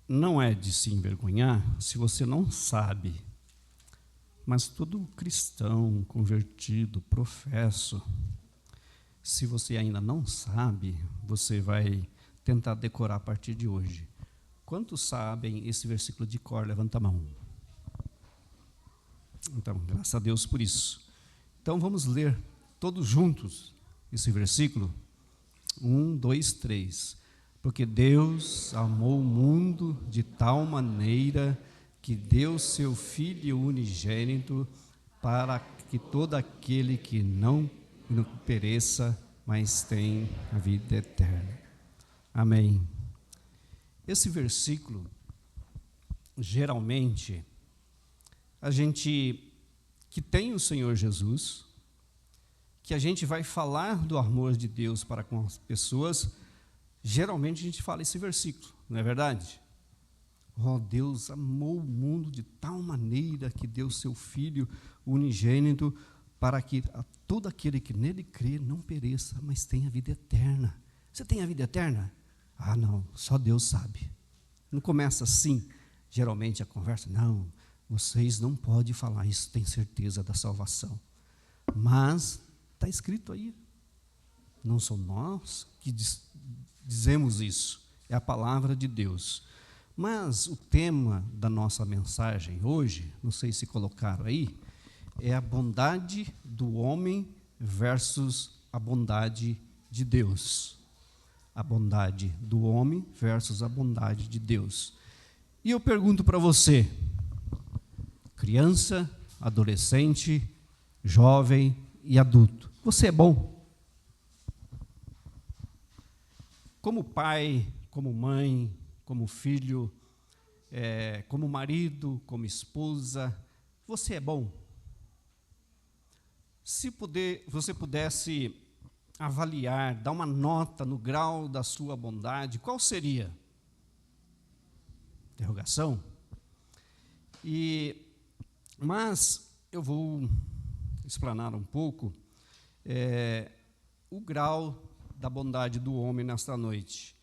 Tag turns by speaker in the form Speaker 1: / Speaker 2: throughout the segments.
Speaker 1: não é de se envergonhar se você não sabe, mas todo cristão convertido, professo, se você ainda não sabe, você vai tentar decorar a partir de hoje. Quantos sabem esse versículo de cor? Levanta a mão. Então, graças a Deus por isso. Então, vamos ler todos juntos esse versículo. 1, 2, 3. Porque Deus amou o mundo de tal maneira que deu seu Filho unigênito para que todo aquele que não pereça, mas tem a vida eterna. Amém. Esse versículo, geralmente, a gente que tem o Senhor Jesus, que a gente vai falar do amor de Deus para com as pessoas, geralmente a gente fala esse versículo, não é verdade? Oh, Deus amou o mundo de tal maneira que deu seu Filho unigênito para que todo aquele que nele crê não pereça, mas tenha vida eterna. Você tem a vida eterna? Ah, não, só Deus sabe. Não começa assim, geralmente, a conversa. Não, vocês não podem falar isso, tem certeza da salvação. Mas está escrito aí. Não são nós que dizemos isso, é a palavra de Deus. Mas o tema da nossa mensagem hoje, não sei se colocaram aí, é a bondade do homem versus a bondade de Deus. A bondade do homem versus a bondade de Deus. E eu pergunto para você, criança, adolescente, jovem e adulto, você é bom? Como pai, como mãe, como filho, como marido, como esposa, você é bom? Se você pudesse avaliar, dar uma nota no grau da sua bondade, qual seria? Interrogação. Mas eu vou explanar um pouco o grau da bondade do homem nesta noite.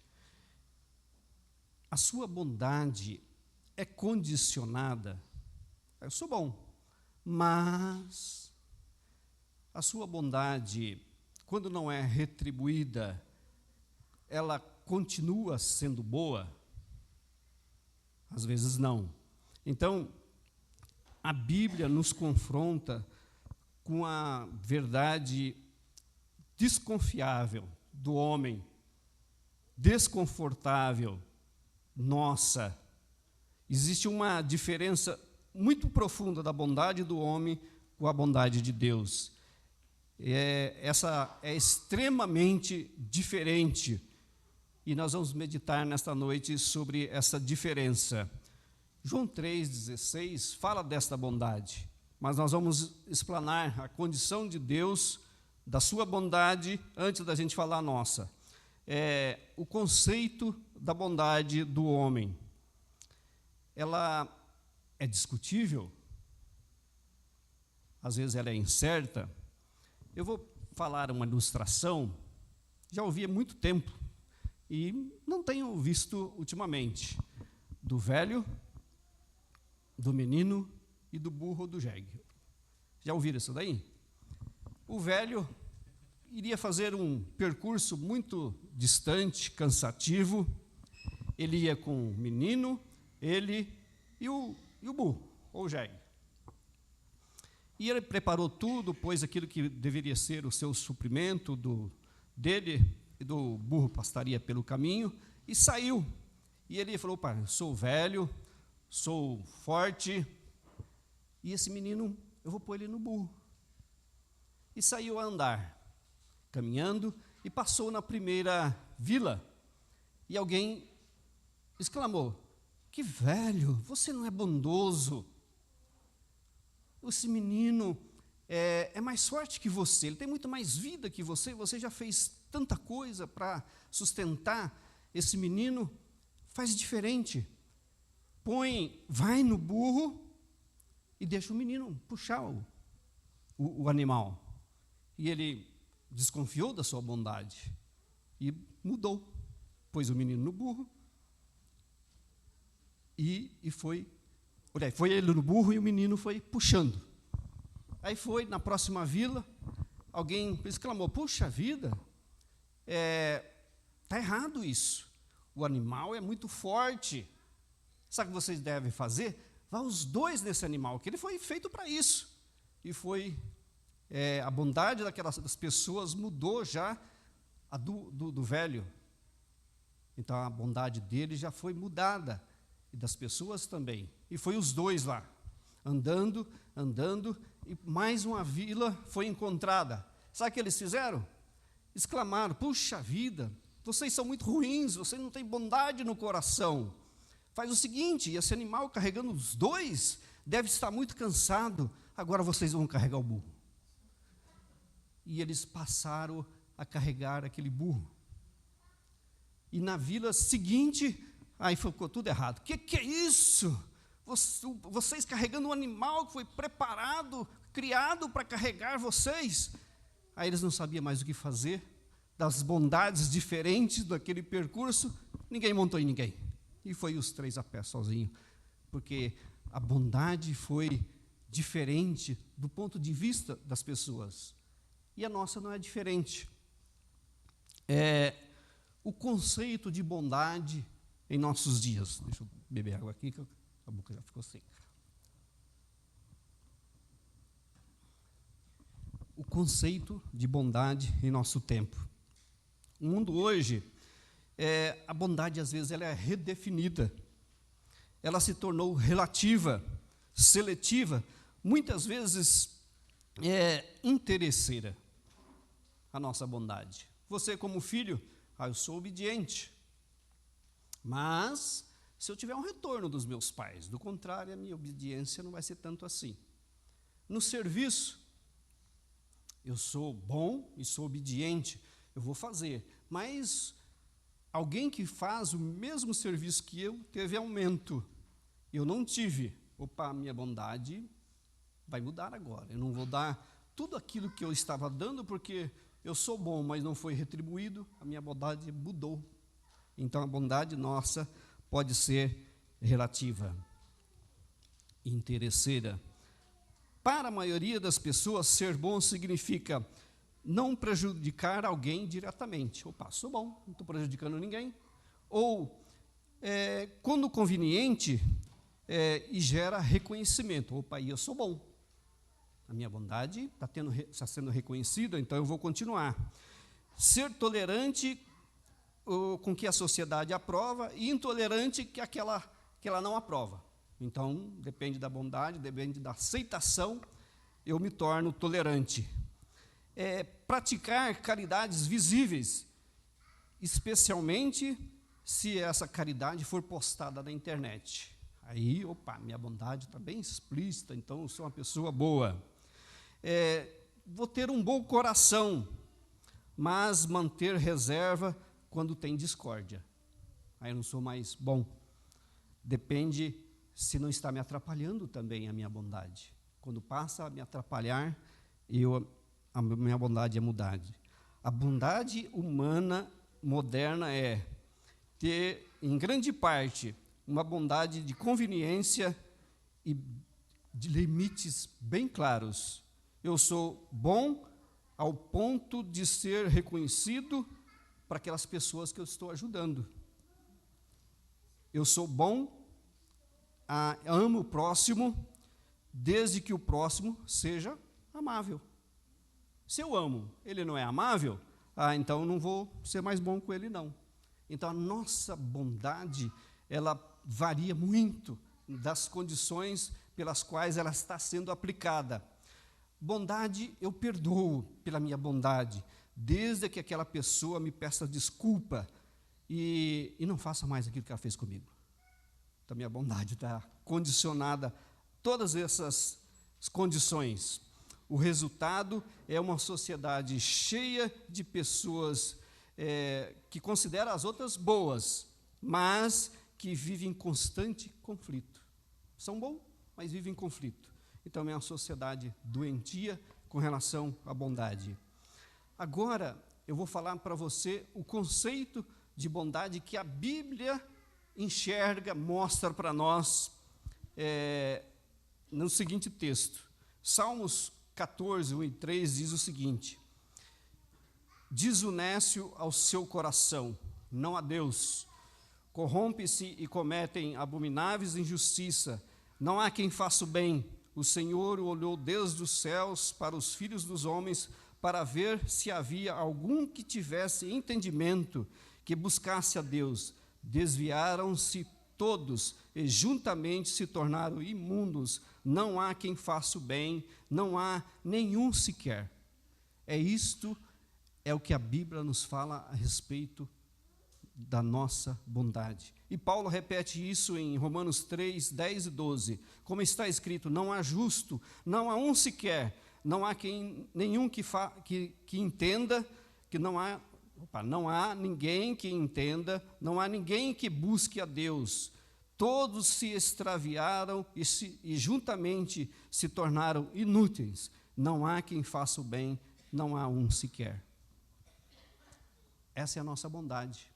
Speaker 1: A sua bondade é condicionada. Eu sou bom, mas a sua bondade, quando não é retribuída, ela continua sendo boa? Às vezes não. Então, a Bíblia nos confronta com a verdade desconfiável do homem, desconfortável, nossa. Existe uma diferença muito profunda da bondade do homem com a bondade de Deus. Essa é extremamente diferente, e nós vamos meditar nesta noite sobre essa diferença. João 3,16 fala desta bondade, mas nós vamos explanar a condição de Deus, da sua bondade, antes da gente falar a nossa. O conceito da bondade do homem. Ela é discutível, às vezes ela é incerta. Eu vou falar uma ilustração, já ouvi há muito tempo, e não tenho visto ultimamente, do velho, do menino e do burro do jegue. Já ouviram isso daí? O velho iria fazer um percurso muito distante, cansativo. Ele ia com o menino, ele e o burro, ou jegue. E ele preparou tudo, pôs aquilo que deveria ser o seu suprimento dele e do burro pastaria pelo caminho, e saiu. E ele falou: pai, eu sou velho, sou forte, e esse menino, eu vou pôr ele no burro. E saiu a andar, caminhando, e passou na primeira vila, e alguém exclamou: que velho, você não é bondoso. Esse menino é mais forte que você, ele tem muito mais vida que você já fez tanta coisa para sustentar esse menino, faz diferente. Vai no burro e deixa o menino puxar o animal. E ele desconfiou da sua bondade e mudou. Pôs o menino no burro foi ele no burro e o menino foi puxando. Aí foi, na próxima vila, alguém exclamou, puxa vida, está errado isso. O animal é muito forte. Sabe o que vocês devem fazer? Vá os dois nesse animal, que ele foi feito para isso. E foi, a bondade das pessoas mudou já a do velho. Então, a bondade dele já foi mudada, e das pessoas também. E foi os dois lá, andando, e mais uma vila foi encontrada. Sabe o que eles fizeram? Exclamaram, puxa vida, vocês são muito ruins, vocês não têm bondade no coração. Faz o seguinte, esse animal carregando os dois, deve estar muito cansado, agora vocês vão carregar o burro. E eles passaram a carregar aquele burro. E na vila seguinte, aí ficou tudo errado. O que é isso? Vocês carregando um animal que foi preparado, criado para carregar vocês. Aí eles não sabiam mais o que fazer, das bondades diferentes daquele percurso, ninguém montou em ninguém. E foi os três a pé sozinho, porque a bondade foi diferente do ponto de vista das pessoas. E a nossa não é diferente. O conceito de bondade em nossos dias. Deixa eu beber água aqui, que a boca já ficou seca. O conceito de bondade em nosso tempo. O mundo hoje, a bondade às vezes ela é redefinida. Ela se tornou relativa, seletiva, muitas vezes interesseira, a nossa bondade. Você como filho, eu sou obediente, mas se eu tiver um retorno dos meus pais, do contrário, a minha obediência não vai ser tanto assim. No serviço, eu sou bom e sou obediente, eu vou fazer, mas alguém que faz o mesmo serviço que eu teve aumento, eu não tive, a minha bondade vai mudar agora, eu não vou dar tudo aquilo que eu estava dando, porque eu sou bom, mas não foi retribuído, a minha bondade mudou. Então, a bondade nossa pode ser relativa, interesseira. Para a maioria das pessoas, ser bom significa não prejudicar alguém diretamente. Sou bom, não estou prejudicando ninguém. Ou, quando conveniente, e gera reconhecimento. Eu sou bom. A minha bondade está sendo reconhecida, então eu vou continuar. Ser tolerante com que a sociedade aprova e intolerante que ela não aprova. Então, depende da bondade, depende da aceitação, eu me torno tolerante. Praticar caridades visíveis, especialmente se essa caridade for postada na internet. Aí, minha bondade está bem explícita, então eu sou uma pessoa boa. Vou ter um bom coração, mas manter reserva quando tem discórdia. Aí eu não sou mais bom. Depende se não está me atrapalhando também a minha bondade. Quando passa a me atrapalhar, a minha bondade é mudade. A bondade humana moderna é ter, em grande parte, uma bondade de conveniência e de limites bem claros. Eu sou bom ao ponto de ser reconhecido para aquelas pessoas que eu estou ajudando. Eu sou bom, amo o próximo, desde que o próximo seja amável. Se eu amo, ele não é amável, então não vou ser mais bom com ele, não. Então, a nossa bondade, ela varia muito das condições pelas quais ela está sendo aplicada. Bondade, eu perdoo pela minha bondade, desde que aquela pessoa me peça desculpa e não faça mais aquilo que ela fez comigo. Então, minha bondade está condicionada a todas essas condições. O resultado é uma sociedade cheia de pessoas que consideram as outras boas, mas que vivem em constante conflito. São bons, mas vivem em conflito. Então, é uma sociedade doentia com relação à bondade. Agora, eu vou falar para você o conceito de bondade que a Bíblia enxerga, mostra para nós no seguinte texto. Salmos 14, 1 e 3 diz o seguinte: diz o nécio ao seu coração, não a Deus, corrompe-se e cometem abomináveis injustiça, não há quem faça o bem. O Senhor olhou desde os céus para os filhos dos homens, para ver se havia algum que tivesse entendimento, que buscasse a Deus. Desviaram-se todos e juntamente se tornaram imundos. Não há quem faça o bem, não há nenhum sequer. Isto é o que a Bíblia nos fala a respeito da nossa bondade. E Paulo repete isso em Romanos 3, 10 e 12. Como está escrito, não há justo, não há um sequer, não há nenhum que entenda, que não há ninguém que entenda, não há ninguém que busque a Deus. Todos se extraviaram e juntamente se tornaram inúteis. Não há quem faça o bem, não há um sequer. Essa é a nossa bondade.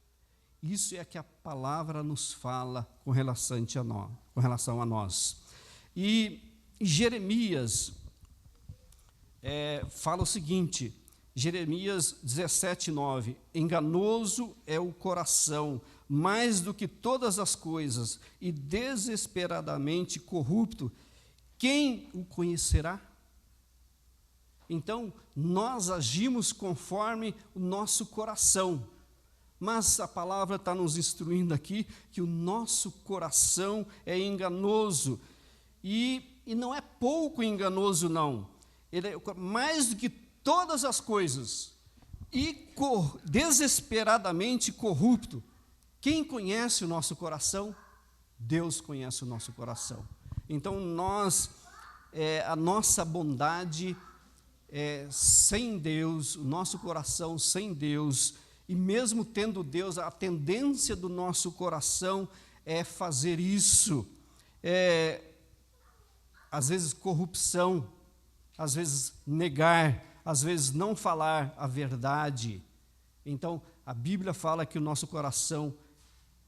Speaker 1: Isso é que a palavra nos fala com relação a nós. E Jeremias fala o seguinte, Jeremias 17, 9, enganoso é o coração, mais do que todas as coisas, e desesperadamente corrupto, quem o conhecerá? Então, nós agimos conforme o nosso coração, mas a palavra está nos instruindo aqui que o nosso coração é enganoso, e não é pouco enganoso, não. Ele é mais do que todas as coisas, e desesperadamente corrupto. Quem conhece o nosso coração? Deus conhece o nosso coração. Então, a nossa bondade sem Deus, o nosso coração sem Deus, e mesmo tendo Deus, a tendência do nosso coração é fazer isso. Às vezes corrupção, às vezes negar, às vezes não falar a verdade. Então, a Bíblia fala que o nosso coração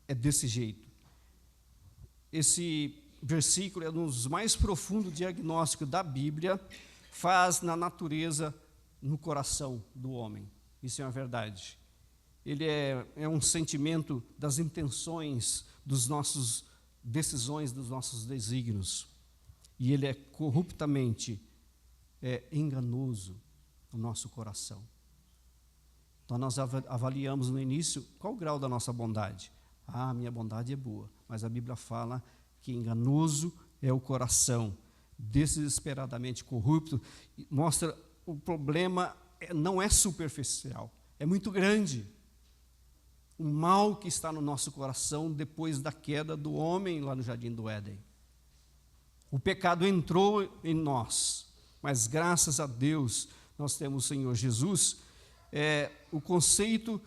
Speaker 1: é desse jeito. Esse versículo é um dos mais profundos diagnósticos da Bíblia, faz na natureza, no coração do homem. Isso é uma verdade. Ele é um sentimento das intenções, dos nossos decisões, dos nossos desígnios. E ele é corruptamente enganoso, o nosso coração. Então, nós avaliamos no início qual o grau da nossa bondade. Minha bondade é boa, mas a Bíblia fala que enganoso é o coração, desesperadamente corrupto, mostra o problema não é superficial, é muito grande. O mal que está no nosso coração depois da queda do homem lá no Jardim do Éden. O pecado entrou em nós, mas graças a Deus nós temos o Senhor Jesus. O conceito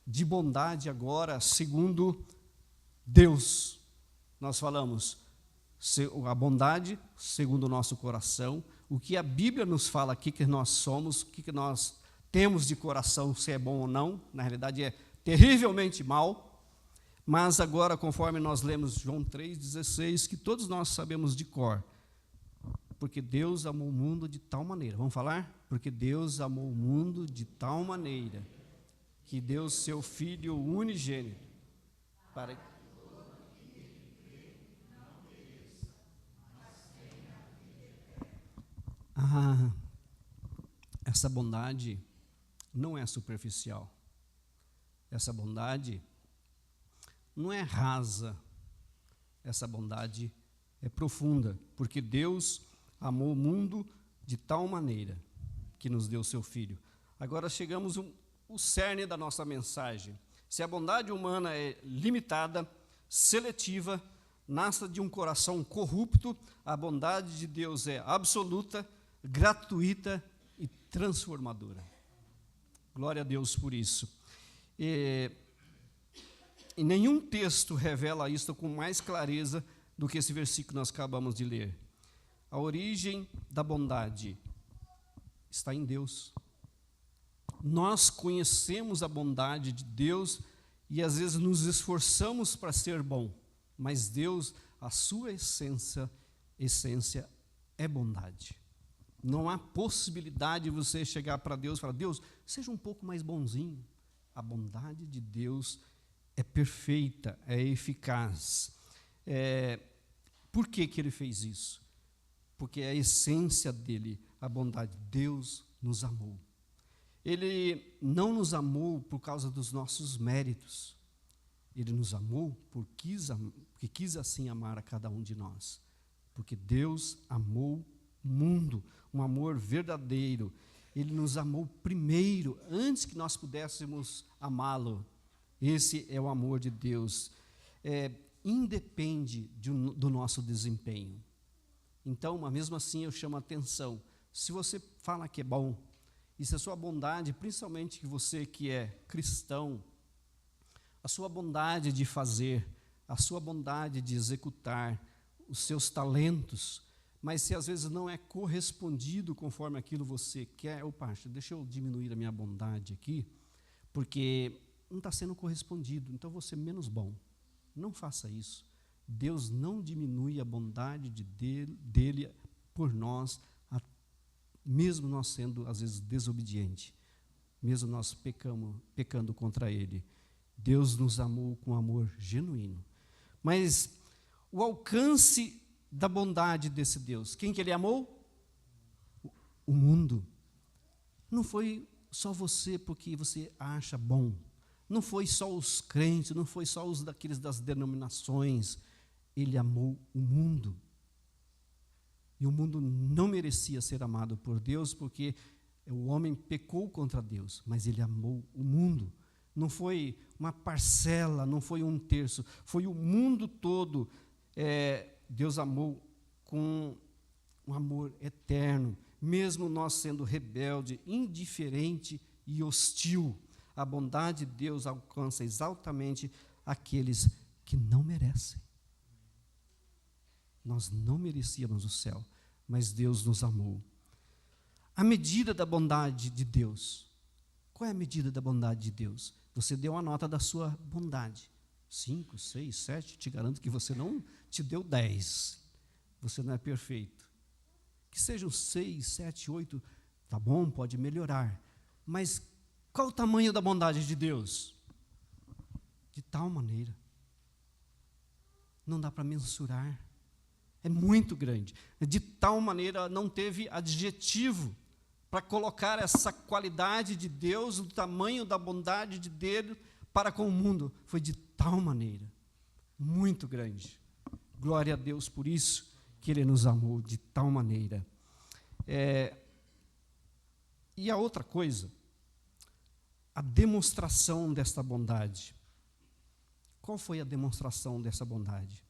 Speaker 1: de bondade agora, segundo Deus, nós falamos a bondade segundo o nosso coração, o que a Bíblia nos fala aqui que nós somos, o que nós temos de coração, se é bom ou não, na realidade é terrivelmente mal, mas agora, conforme nós lemos João 3,16, que todos nós sabemos de cor, porque Deus amou o mundo de tal maneira, vamos falar? Porque Deus amou o mundo de tal maneira, que deu seu Filho unigênito, para essa bondade não é superficial. Essa bondade não é rasa. Essa bondade é profunda, porque Deus amou o mundo de tal maneira que nos deu seu Filho. Agora chegamos ao cerne da nossa mensagem. Se a bondade humana é limitada, seletiva, nasce de um coração corrupto, a bondade de Deus é absoluta, gratuita e transformadora. Glória a Deus por isso. E nenhum texto revela isso com mais clareza do que esse versículo que nós acabamos de ler. A origem da bondade está em Deus. Nós conhecemos a bondade de Deus e às vezes nos esforçamos para ser bom, mas Deus, a sua essência é bondade. Não há possibilidade de você chegar para Deus e falar: Deus, seja um pouco mais bonzinho. A bondade de Deus é perfeita, é eficaz. Por que Ele fez isso? Porque a essência dele, a bondade. Deus nos amou. Ele não nos amou por causa dos nossos méritos. Ele nos amou porque quis assim amar a cada um de nós. Porque Deus amou o mundo, um amor verdadeiro. Ele nos amou primeiro, antes que nós pudéssemos amá-lo. Esse é o amor de Deus. Independe do nosso desempenho. Então, mas mesmo assim, eu chamo a atenção. Se você fala que é bom, e se a sua bondade, principalmente que você que é cristão, a sua bondade de fazer, a sua bondade de executar os seus talentos, mas se às vezes não é correspondido conforme aquilo você quer, deixa eu diminuir a minha bondade aqui, porque não está sendo correspondido, então eu vou ser menos bom. Não faça isso. Deus não diminui a bondade dele por nós, mesmo nós sendo, às vezes, desobediente, mesmo nós pecando contra Ele. Deus nos amou com amor genuíno. Mas o alcance da bondade desse Deus, quem que Ele amou? O mundo. Não foi só você porque você acha bom. Não foi só os crentes, não foi só os daqueles das denominações. Ele amou o mundo. E o mundo não merecia ser amado por Deus, porque o homem pecou contra Deus, mas ele amou o mundo. Não foi uma parcela, não foi um terço, foi o mundo todo. Deus amou com um amor eterno, mesmo nós sendo rebelde, indiferente e hostil. A bondade de Deus alcança exatamente aqueles que não merecem. Nós não merecíamos o céu, mas Deus nos amou. A medida da bondade de Deus. Qual é a medida da bondade de Deus? Você deu a nota da sua bondade. 5, 6, 7, te garanto que você não te deu 10. Você não é perfeito. Que sejam 6, 7, 8, tá bom, pode melhorar. Mas qual o tamanho da bondade de Deus? De tal maneira. Não dá para mensurar. É muito grande. De tal maneira, não teve adjetivo para colocar essa qualidade de Deus, o tamanho da bondade de Deus para com o mundo. Foi de tal maneira, muito grande. Glória a Deus por isso, que Ele nos amou de tal maneira. E a outra coisa, a demonstração desta bondade. Qual foi a demonstração dessa bondade?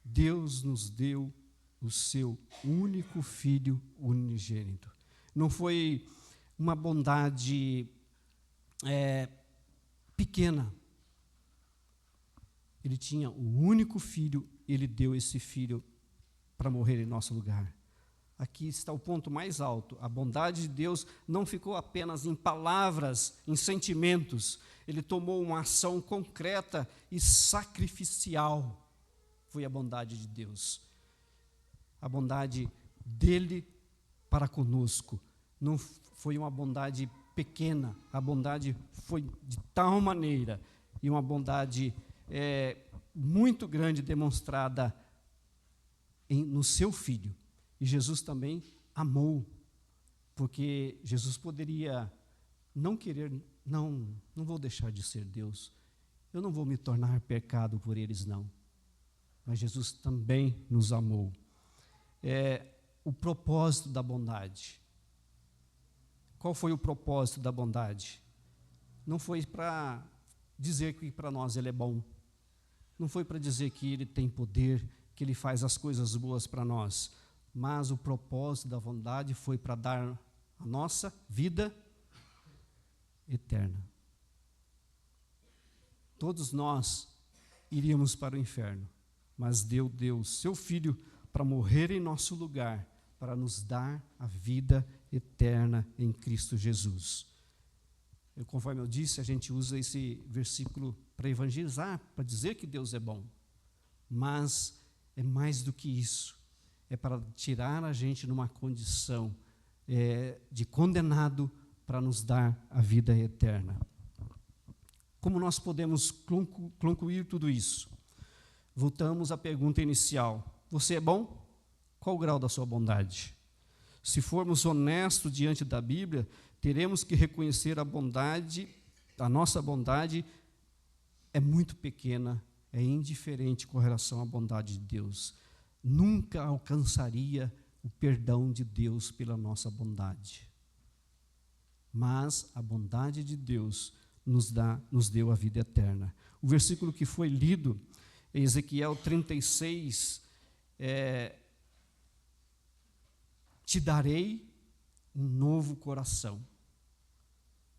Speaker 1: Deus nos deu o seu único Filho unigênito. Não foi uma bondade pequena. Ele tinha o único Filho, Ele deu esse Filho para morrer em nosso lugar. Aqui está o ponto mais alto. A bondade de Deus não ficou apenas em palavras, em sentimentos. Ele tomou uma ação concreta e sacrificial. Foi a bondade de Deus. A bondade dele para conosco. Não foi uma bondade pequena. A bondade foi de tal maneira, e uma bondade muito grande demonstrada no seu Filho. E Jesus também amou, porque Jesus poderia não querer, não vou deixar de ser Deus, eu não vou me tornar pecado por eles, não. Mas Jesus também nos amou. O propósito da bondade. Qual foi o propósito da bondade? Não foi para dizer que para nós Ele é bom. Não foi para dizer que Ele tem poder, que Ele faz as coisas boas para nós. Mas o propósito da bondade foi para dar a nossa vida eterna. Todos nós iríamos para o inferno, mas Deus deu o seu Filho para morrer em nosso lugar, para nos dar a vida eterna em Cristo Jesus. Conforme eu disse, a gente usa esse versículo para evangelizar, para dizer que Deus é bom. Mas é mais do que isso. É para tirar a gente numa condição de condenado para nos dar a vida eterna. Como nós podemos concluir tudo isso? Voltamos à pergunta inicial. Você é bom? Qual o grau da sua bondade? Se formos honestos diante da Bíblia, teremos que reconhecer a nossa bondade é muito pequena, é indiferente com relação à bondade de Deus. Nunca alcançaria o perdão de Deus pela nossa bondade. Mas a bondade de Deus nos deu a vida eterna. O versículo que foi lido, em Ezequiel 36, te darei um novo coração.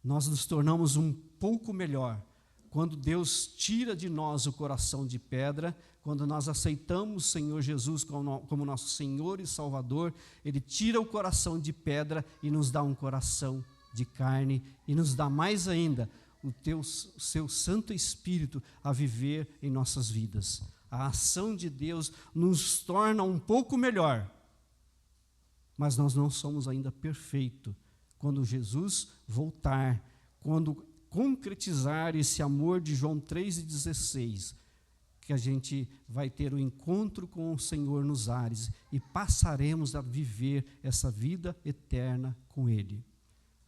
Speaker 1: Nós nos tornamos um pouco melhor quando Deus tira de nós o coração de pedra, quando nós aceitamos o Senhor Jesus como nosso Senhor e Salvador. Ele tira o coração de pedra e nos dá um coração de carne, e nos dá mais ainda o seu Santo Espírito a viver em nossas vidas. A ação de Deus nos torna um pouco melhor, mas nós não somos ainda perfeitos. Quando Jesus voltar, quando concretizar esse amor de João 3,16, que a gente vai ter um encontro com o Senhor nos ares e passaremos a viver essa vida eterna com Ele.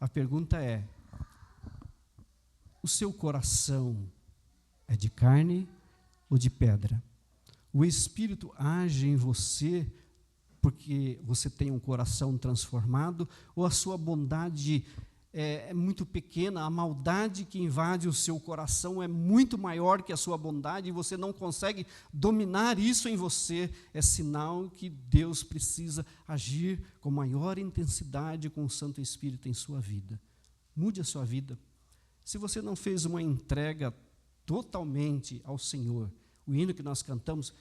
Speaker 1: A pergunta é: o seu coração é de carne ou de pedra? O Espírito age em você porque você tem um coração transformado, ou a sua bondade é muito pequena, a maldade que invade o seu coração é muito maior que a sua bondade e você não consegue dominar isso em você? É sinal que Deus precisa agir com maior intensidade com o Santo Espírito em sua vida. Mude a sua vida. Se você não fez uma entrega totalmente ao Senhor, o hino que nós cantamos,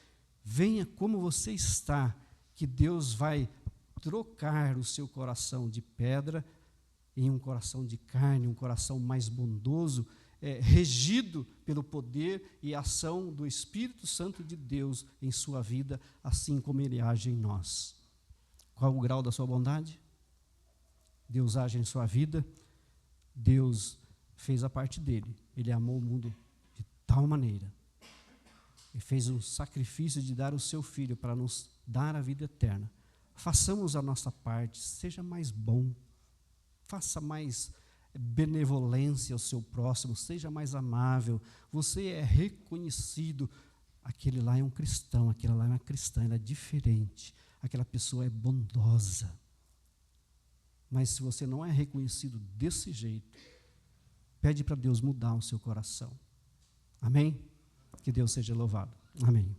Speaker 1: venha como você está, que Deus vai trocar o seu coração de pedra em um coração de carne, um coração mais bondoso, regido pelo poder e ação do Espírito Santo de Deus em sua vida, assim como Ele age em nós. Qual o grau da sua bondade? Deus age em sua vida, Deus fez a parte dele, Ele amou o mundo de tal maneira, e fez um sacrifício de dar o seu Filho para nos dar a vida eterna. Façamos a nossa parte, seja mais bom, faça mais benevolência ao seu próximo, seja mais amável. Você é reconhecido, aquele lá é um cristão, aquela lá é uma cristã, ela é diferente, aquela pessoa é bondosa. Mas se você não é reconhecido desse jeito, pede para Deus mudar o seu coração. Amém? Que Deus seja louvado. Amém.